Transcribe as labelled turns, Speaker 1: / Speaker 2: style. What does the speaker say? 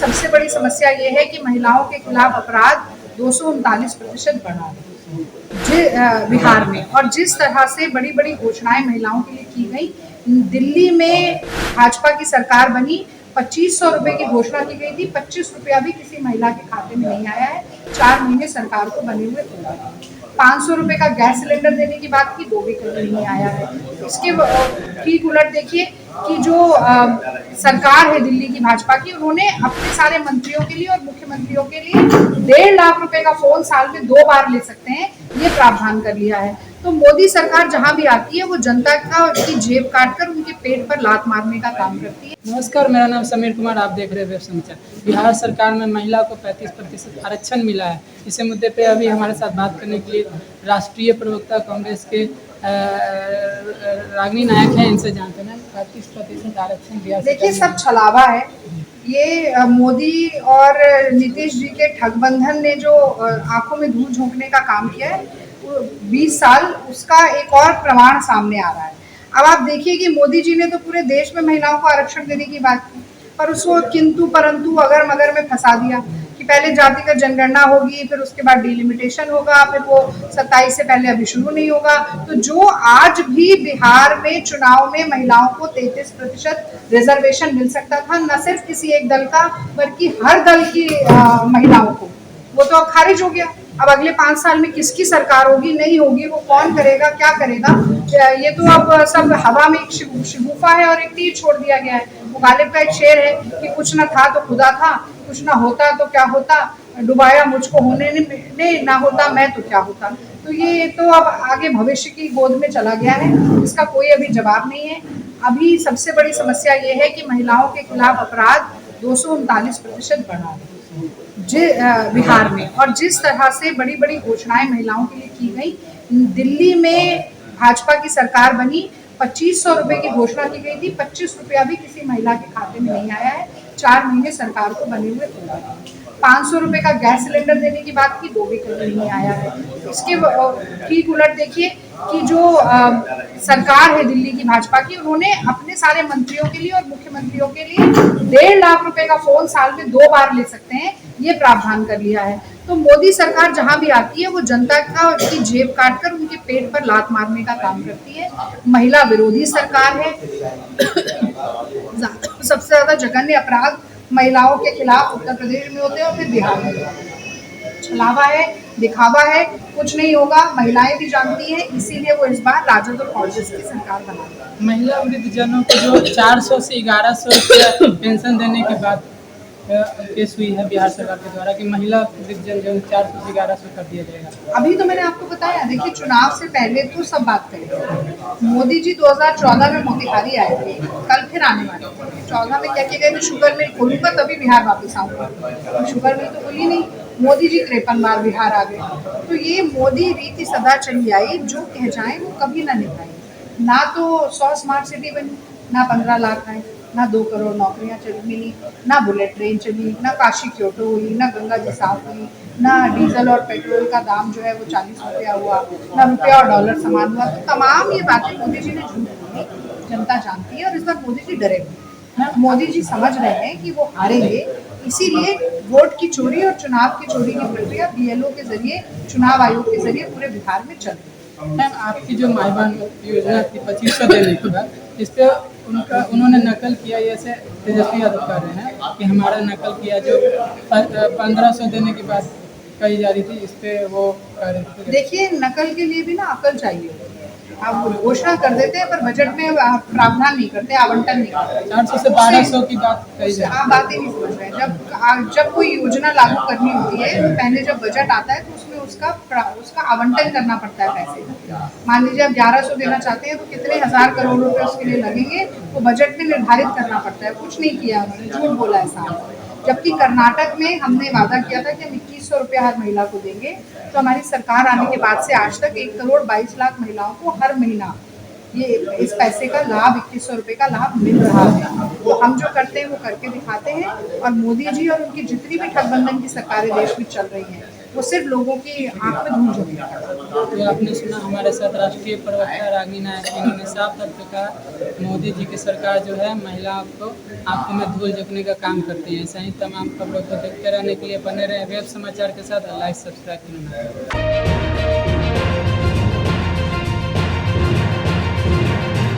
Speaker 1: सबसे बड़ी समस्या ये है कि महिलाओं के खिलाफ अपराध 239% बढ़ा है बिहार में। और जिस तरह से बड़ी बड़ी घोषणाएं महिलाओं के लिए की गई, दिल्ली में भाजपा की सरकार बनी, 2500 रुपए की घोषणा की गई थी, 25 रुपया भी किसी महिला के खाते में नहीं आया है। 4 महीने सरकार को बने हुए पूरा। 500 रुपए का गैस सिलेंडर देने की बात की, वो भी कभी नहीं आया है। इसके ठीक उलट देखिए कि जो सरकार है दिल्ली की भाजपा की, उन्होंने अपने सारे मंत्रियों के लिए और मुख्यमंत्रियों के लिए 1.5 लाख रुपए का फोन साल में 2 बार ले सकते हैं, ये प्रावधान कर लिया है। तो मोदी सरकार जहां भी आती है वो जनता का की जेब काटकर उनके पेट पर लात मारने का काम करती है।
Speaker 2: नमस्कार, मेरा नाम समीर कुमार, आप देख रहे हैं वेब समाचार। बिहार सरकार में महिला को 35% आरक्षण मिला है। इसी मुद्दे पे अभी हमारे साथ बात करने के लिए राष्ट्रीय प्रवक्ता कांग्रेस के रागिनी नायक हैं, इनसे जानते हैं 35% आरक्षण बिहार।
Speaker 1: देखिए, सब छलावा है ये। मोदी और नीतीश जी के ठगबंधन ने जो आंखों में धूल झोंकने का काम किया है, 20 साल, उसका एक और प्रमाण सामने आ रहा है। अब आप देखिए कि मोदी जी ने तो पूरे देश में महिलाओं को आरक्षण देने की बात की, पर उसको किंतु परंतु अगर मगर में फंसा दिया कि पहले जातिगत जनगणना होगी, फिर उसके बाद डिलिमिटेशन होगा, फिर वो 27 से पहले अभी शुरू नहीं होगा। तो जो आज भी बिहार में चुनाव में महिलाओं को 33% रिजर्वेशन मिल सकता था, न सिर्फ किसी एक दल का बल्कि हर दल की महिलाओं को, वो तो अब खारिज हो गया। अब अगले 5 साल में किसकी सरकार होगी, नहीं होगी, वो कौन करेगा, क्या करेगा, ये तो अब सब हवा में एक शिगुफा है और एक तीर छोड़ दिया गया है। वो गालिब का एक शेर है कि कुछ ना था तो खुदा था, कुछ ना होता तो क्या होता, डुबाया मुझको होने ने, ना होता मैं तो क्या होता। तो ये तो अब आगे भविष्य की गोद में चला गया है, इसका कोई अभी जवाब नहीं है। अभी सबसे बड़ी समस्या ये है कि महिलाओं के खिलाफ अपराध 239% बढ़ा है बिहार में। और जिस तरह से बड़ी बड़ी घोषणाएं महिलाओं के लिए की गई, दिल्ली में भाजपा की सरकार बनी, 2500 रुपए की घोषणा की गई थी, 25 रुपया भी किसी महिला के खाते में नहीं आया है। 4 महीने सरकार को बने हुए पूरा। 500 रुपए का गैस सिलेंडर देने की बात की, वो भी कभी नहीं आया है। इसके ठीक उलट देखिए कि जो सरकार है दिल्ली की भाजपा की, उन्होंने अपने सारे मंत्रियों के लिए और मुख्यमंत्रियों के लिए 1.5 लाख रुपए का फोन साल में 2 बार ले सकते हैं, ये प्रावधान कर लिया है। तो मोदी सरकार जहां भी आती है वो जनता का की जेब काटकर उनके पेट पर लात मारने का काम करती है। महिला विरोधी सरकार है। सबसे ज्यादा जघन्य अपराध महिलाओं के खिलाफ उत्तर प्रदेश में होते हैं और फिर बिहार में। छलावा है, दिखावा है, कुछ नहीं होगा, महिलाएं भी जानती हैं, इसीलिए वो इस बार राजद और कांग्रेस की सरकार बना रही है।
Speaker 2: महिला वृद्धजनों को जो 400 से 1100 रुपया पेंशन देने की बात पेश हुई है बिहार सरकार के द्वारा कि महिला वृद्धजन जो 400 से 1100 कर दिया जाएगा।
Speaker 1: अभी तो मैंने आपको बताया, देखिए चुनाव से पहले तो सब बात करें। मोदी जी 2014 में मोतिहारी आए थे, कल फिर आने वाले थे। 14 में क्या किया गया, शुगर मिल खोलूंगा तभी बिहार वापस आऊंगा। शुगर मिल तो खुली नहीं, मोदी जी 53 बार बिहार आ गए। तो ये मोदी रीति सदा चली आई, जो कह जाए वो कभी ना निभाई। ना तो 100 स्मार्ट सिटी बनी, ना 15 लाख आए, ना 2 करोड़ नौकरियां मिली, ना बुलेट ट्रेन चली, ना काशी क्योटो हुई, ना गंगा जी साफ हुई, ना डीजल और पेट्रोल का दाम जो है वो 40 रुपया हुआ, ना रुपया और डॉलर समान हुआ। तो तमाम ये बातें मोदी जी ने झूठ बोली, जनता जानती है। और इस बार मोदी जी डरे हुए, मोदी जी समझ रहे हैं कि वो हारेंगे, इसीलिए वोट की चोरी और चुनाव की चोरी की प्रक्रिया BLO के जरिए, चुनाव आयोग के जरिए पूरे बिहार में चल रही है।
Speaker 2: मैम, आपकी जो माई बहन योजना थी 2500 देने की बात, इस पे उन्होंने नकल किया, जैसे तेजस्वी यादव कर रहे हैं कि हमारा नकल किया, जो 1500 देने की बात कही जा रही थी, इस पे वो कर रहे थे।
Speaker 1: देखिए, नकल के लिए भी ना अकल चाहिए। आप घोषणा कर देते हैं पर बजट में प्रावधान नहीं करते, आवंटन नहीं करते।
Speaker 2: 400 से 1200 की बात कही जा रही है।
Speaker 1: आप बातें नहीं समझ रहे हैं। जब कोई योजना लागू करनी होती है तो पहले जब बजट आता है तो उसमें उसका आवंटन करना पड़ता है पैसे। मान लीजिए आप 1100 देना चाहते हैं तो कितने हजार करोड़ रुपए उसके लिए लगेंगे, वो बजट में निर्धारित करना पड़ता है। कुछ नहीं किया उन्होंने, झूठ बोला है साहब। जबकि कर्नाटक में हमने वादा किया था कि हम 2100 रुपया हर महिला को देंगे, तो हमारी सरकार आने के बाद से आज तक 1 करोड़ 22 लाख महिलाओं को हर महीना ये इस पैसे का लाभ, 2100 रुपये का लाभ मिल रहा है। तो हम जो करते हैं वो करके दिखाते हैं। और मोदी जी और उनकी जितनी भी ठगबंधन की सरकारें देश में चल रही हैं, वो सिर्फ लोगों की आंख में धूल झोंकने का।
Speaker 2: तो आपने सुना हमारे साथ राष्ट्रीय प्रवक्ता रागिनी नायक, इन्होंने साफ तौर पे कहा मोदी जी की सरकार जो है महिलाओं को आंखों में धूल झोंकने का काम करती है। ऐसा ही तमाम खबरों को देखते रहने के लिए बने रहे वेब समाचार के साथ। लाइक सब्सक्राइब करना।